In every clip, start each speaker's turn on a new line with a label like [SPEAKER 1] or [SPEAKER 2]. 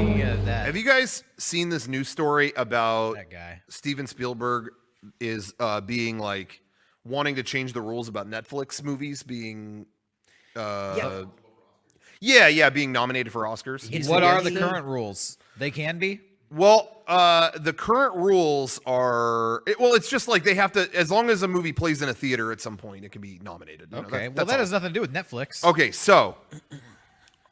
[SPEAKER 1] Speaking of that,
[SPEAKER 2] Have you guys seen this news story about
[SPEAKER 1] that guy?
[SPEAKER 2] Stephen Spielberg is being like wanting to change the rules about Netflix movies being being nominated for Oscars.
[SPEAKER 1] What are the current rules? They can be?
[SPEAKER 2] Well, the current rules are it's just like they have to, as long as a movie plays in a theater at some point, it can be nominated. You know,
[SPEAKER 1] Okay.
[SPEAKER 2] that's
[SPEAKER 1] That
[SPEAKER 2] all.
[SPEAKER 1] has nothing to do with Netflix.
[SPEAKER 2] Okay, so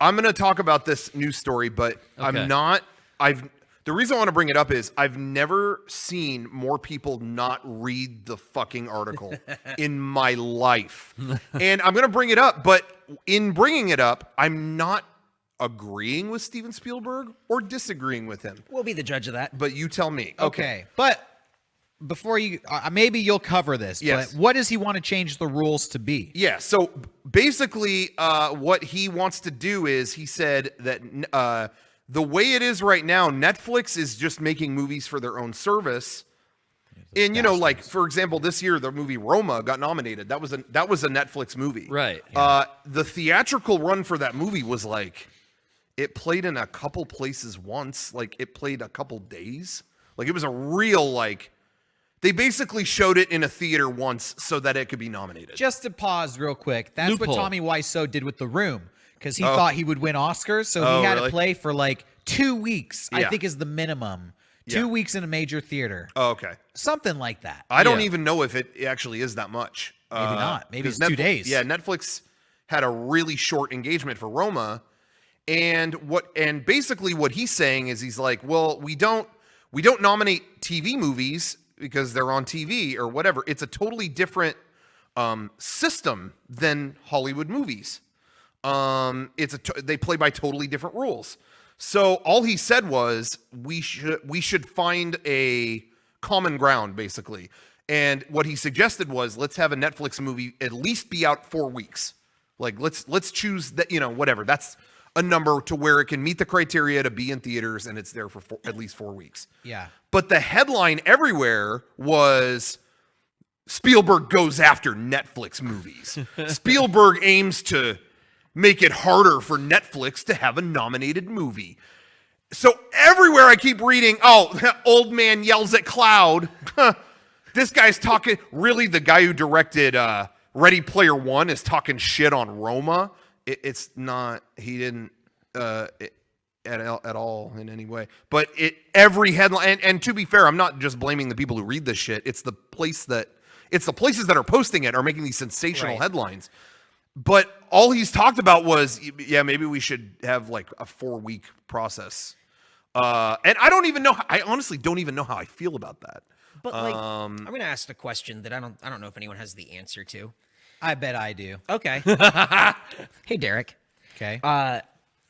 [SPEAKER 2] I'm going to talk about this news story, but the reason I want to bring it up is I've never seen more people not read the fucking article in my life. And I'm going to bring it up, but in bringing it up, I'm not agreeing with Steven Spielberg or disagreeing with him.
[SPEAKER 3] We'll be the judge of that.
[SPEAKER 2] But you tell me.
[SPEAKER 1] Okay. But before you, maybe you'll cover this,
[SPEAKER 2] Yes.
[SPEAKER 1] but what does he want to change the rules to be?
[SPEAKER 2] Yeah, so basically what he wants to do is he said that the way it is right now, Netflix is just making movies for their own service. And, you know, like, for example, this year, the movie Roma got nominated. That was a Netflix movie.
[SPEAKER 4] Right.
[SPEAKER 2] The theatrical run for that movie was like, it played in a couple places once. Like, it played a couple days. Like, it was a real, like, they basically showed it in a theater once so that it could be nominated.
[SPEAKER 1] Just to pause real quick, that's
[SPEAKER 4] Loophole.
[SPEAKER 1] what Tommy Wiseau did with The Room, because he thought he would win Oscars, so he had
[SPEAKER 2] really?
[SPEAKER 1] to play for like 2 weeks, I
[SPEAKER 2] Yeah.
[SPEAKER 1] think is the minimum. 2 weeks in a major theater.
[SPEAKER 2] Oh, okay.
[SPEAKER 1] Something like that.
[SPEAKER 2] I don't even know if it actually is that much.
[SPEAKER 1] Maybe not. Maybe it's
[SPEAKER 2] because
[SPEAKER 1] 2 days.
[SPEAKER 2] Yeah, Netflix had a really short engagement for Roma, and basically what he's saying is he's like, well, we don't nominate TV movies because they're on TV or whatever. It's a totally different system than Hollywood movies. They play by totally different rules. So all he said was we should find a common ground, basically. And what he suggested was let's have a Netflix movie at least be out 4 weeks. Like let's choose that, you know, whatever. That's a number to where it can meet the criteria to be in theaters and it's there for at least 4 weeks.
[SPEAKER 1] Yeah.
[SPEAKER 2] But the headline everywhere was Spielberg goes after Netflix movies. Spielberg aims to make it harder for Netflix to have a nominated movie. So everywhere I keep reading, old man yells at cloud. This guy's talking, really the guy who directed Ready Player One is talking shit on Roma. It's not, he didn't at all in any way. But every headline, and to be fair, I'm not just blaming the people who read this shit. It's the places that are posting it are making these sensational headlines. But all he's talked about was, yeah, maybe we should have like a 4-week process. And I honestly don't even know how I feel about that.
[SPEAKER 3] But like, I'm going to ask a question that I don't know if anyone has the answer to.
[SPEAKER 1] I bet I do.
[SPEAKER 3] Okay. Hey, Derek.
[SPEAKER 1] Okay.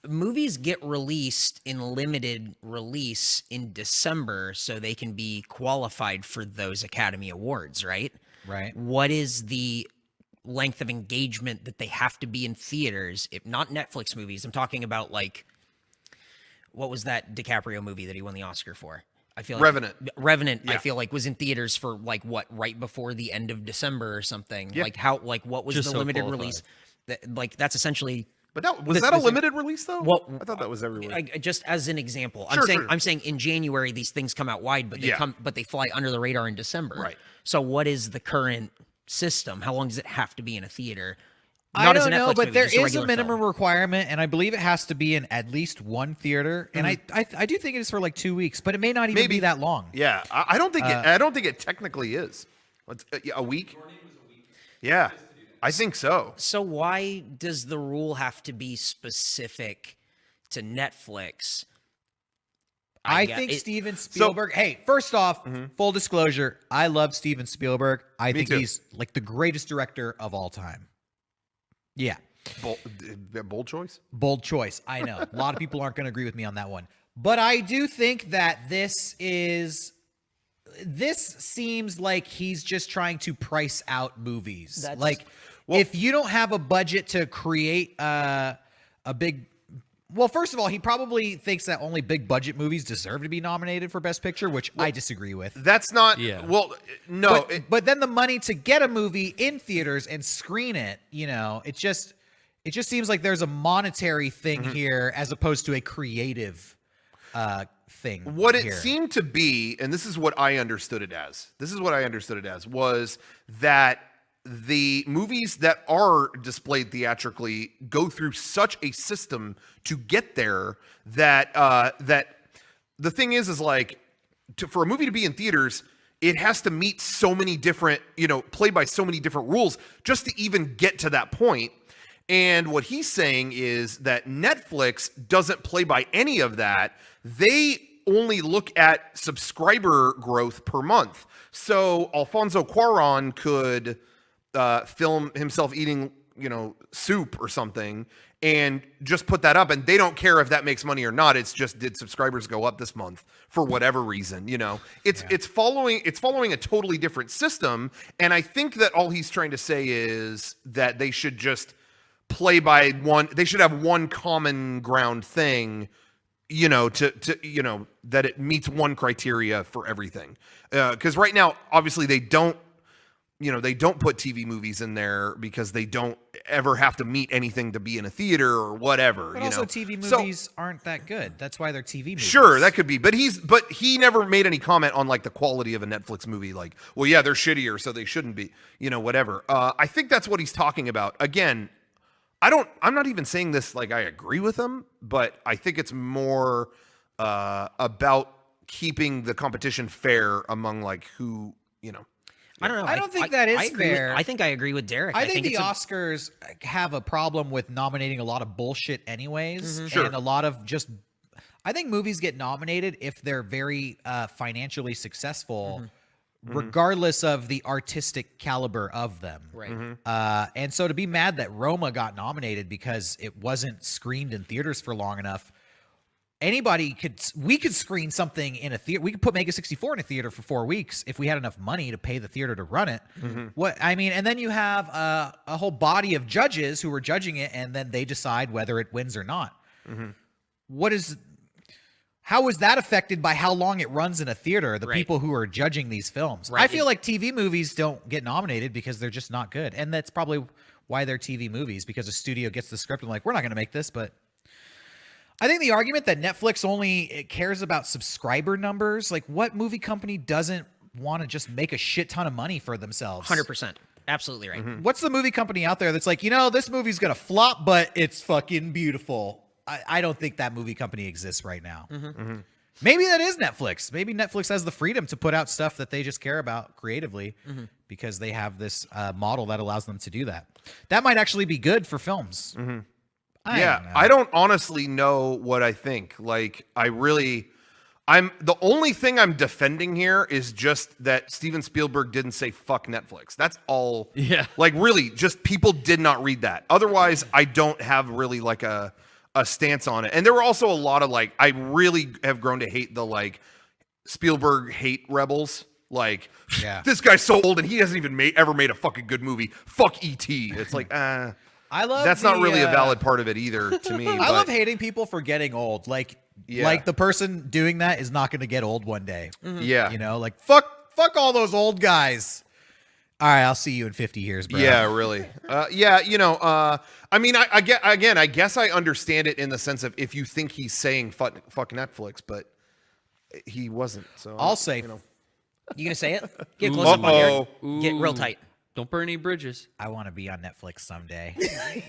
[SPEAKER 3] Movies get released in limited release in December so they can be qualified for those Academy Awards, right?
[SPEAKER 1] Right.
[SPEAKER 3] What is the length of engagement that they have to be in theaters? If not Netflix movies, I'm talking about like, what was that DiCaprio movie that he won the Oscar for? I feel like Revenant.
[SPEAKER 2] Yeah.
[SPEAKER 3] I feel like was in theaters for like what, right before the end of December or something.
[SPEAKER 2] Yeah.
[SPEAKER 3] Like what was
[SPEAKER 4] Just
[SPEAKER 3] the
[SPEAKER 4] so
[SPEAKER 3] limited
[SPEAKER 4] qualified.
[SPEAKER 3] release? That's essentially.
[SPEAKER 2] But was that a limited release though?
[SPEAKER 3] Well,
[SPEAKER 2] I thought that was everywhere.
[SPEAKER 3] Just as an example,
[SPEAKER 2] Sure.
[SPEAKER 3] I'm saying in January these things come out wide, but they fly under the radar in December.
[SPEAKER 2] Right.
[SPEAKER 3] So what is the current system? How long does it have to be in a theater?
[SPEAKER 1] I don't know, but
[SPEAKER 3] movie,
[SPEAKER 1] there
[SPEAKER 3] just
[SPEAKER 1] is a
[SPEAKER 3] regular
[SPEAKER 1] minimum
[SPEAKER 3] film.
[SPEAKER 1] requirement, and I believe it has to be in at least one theater. And I do think it is for like 2 weeks, but it may not even be that long.
[SPEAKER 2] Yeah, I don't think it technically is. A week? Yeah, I think so.
[SPEAKER 3] So why does the rule have to be specific to Netflix?
[SPEAKER 1] I think Steven Spielberg. Hey, first off, full disclosure, I love Steven Spielberg. I think
[SPEAKER 2] too.
[SPEAKER 1] he's like the greatest director of all time. Yeah.
[SPEAKER 2] Bold choice?
[SPEAKER 1] Bold choice. I know. A lot of people aren't going to agree with me on that one. But I do think that this seems like he's just trying to price out movies. If you don't have a budget to create a big... Well, first of all, he probably thinks that only big budget movies deserve to be nominated for Best Picture, which I disagree with.
[SPEAKER 2] That's not...
[SPEAKER 4] Yeah.
[SPEAKER 2] Well, no.
[SPEAKER 1] But then the money to get a movie in theaters and screen it, it just seems like there's a monetary thing here as opposed to a creative thing.
[SPEAKER 2] What it
[SPEAKER 1] here.
[SPEAKER 2] seemed to be, and this is what I understood it as. Was that the movies that are displayed theatrically go through such a system to get there that that the thing is like for a movie to be in theaters, it has to meet so many different, play by so many different rules just to even get to that point. And what he's saying is that Netflix doesn't play by any of that. They only look at subscriber growth per month. So Alfonso Cuarón could film himself eating, soup or something and just put that up, and they don't care if that makes money or not. It's just, did subscribers go up this month for whatever reason? It's following a totally different system. And I think that all he's trying to say is that they should just play by one. They should have one common ground thing, that it meets one criteria for everything. Because right now, obviously, they don't put TV movies in there because they don't ever have to meet anything to be in a theater or whatever.
[SPEAKER 1] But also TV movies aren't that good. That's why they're TV movies.
[SPEAKER 2] Sure, that could be. But he never made any comment on like the quality of a Netflix movie. Like, well, yeah, they're shittier, so they shouldn't be, whatever. I think that's what he's talking about. Again, I'm not even saying this like I agree with him, but I think it's more about keeping the competition fair among like who,
[SPEAKER 3] I don't know.
[SPEAKER 1] I don't think that is fair.
[SPEAKER 3] I think I agree with Derek.
[SPEAKER 1] I think the Oscars have a problem with nominating a lot of bullshit anyways.
[SPEAKER 2] Sure.
[SPEAKER 1] And a lot of just... I think movies get nominated if they're very financially successful, regardless of the artistic caliber of them.
[SPEAKER 3] Right.
[SPEAKER 1] And so to be mad that Roma got nominated because it wasn't screened in theaters for long enough... we could screen something in a theater. We could put Mega64 in a theater for 4 weeks if we had enough money to pay the theater to run it. And then you have a whole body of judges who are judging it, and then they decide whether it wins or not. How is that affected by how long it runs in a theater? The people who are judging these films.
[SPEAKER 3] Right.
[SPEAKER 1] I feel like TV movies don't get nominated because they're just not good, and that's probably why they're TV movies, because a studio gets the script and like, we're not going to make this, but. I think the argument that Netflix only cares about subscriber numbers, like what movie company doesn't want to just make a shit ton of money for themselves?
[SPEAKER 3] 100%. Absolutely right.
[SPEAKER 1] What's the movie company out there that's like, this movie's going to flop, but it's fucking beautiful? I don't think that movie company exists right now. Maybe that is Netflix. Maybe Netflix has the freedom to put out stuff that they just care about creatively because they have this model that allows them to do that. That might actually be good for films.
[SPEAKER 2] I don't honestly know what I think. Like, the only thing I'm defending here is just that Steven Spielberg didn't say fuck Netflix. That's all.
[SPEAKER 4] Yeah.
[SPEAKER 2] Like, really, just people did not read that. Otherwise, I don't have really like a stance on it. And there were also a lot of like, I really have grown to hate the like Spielberg hate rebels. Like, this guy's so old and he hasn't even ever made a fucking good movie. Fuck E.T. It's like, that's not really a valid part of it either to me.
[SPEAKER 1] I love hating people for getting old. Like the person doing that is not going to get old one day.
[SPEAKER 2] Yeah.
[SPEAKER 1] Like fuck all those old guys. All right, I'll see you in 50 years, bro.
[SPEAKER 2] Yeah, really. I mean, I guess I understand it in the sense of if you think he's saying fuck Netflix, but he wasn't. So
[SPEAKER 3] I'll say, you gonna say it? Get close up on here. Get real tight.
[SPEAKER 4] Don't burn any bridges.
[SPEAKER 1] I want to be on Netflix someday.
[SPEAKER 4] Yeah.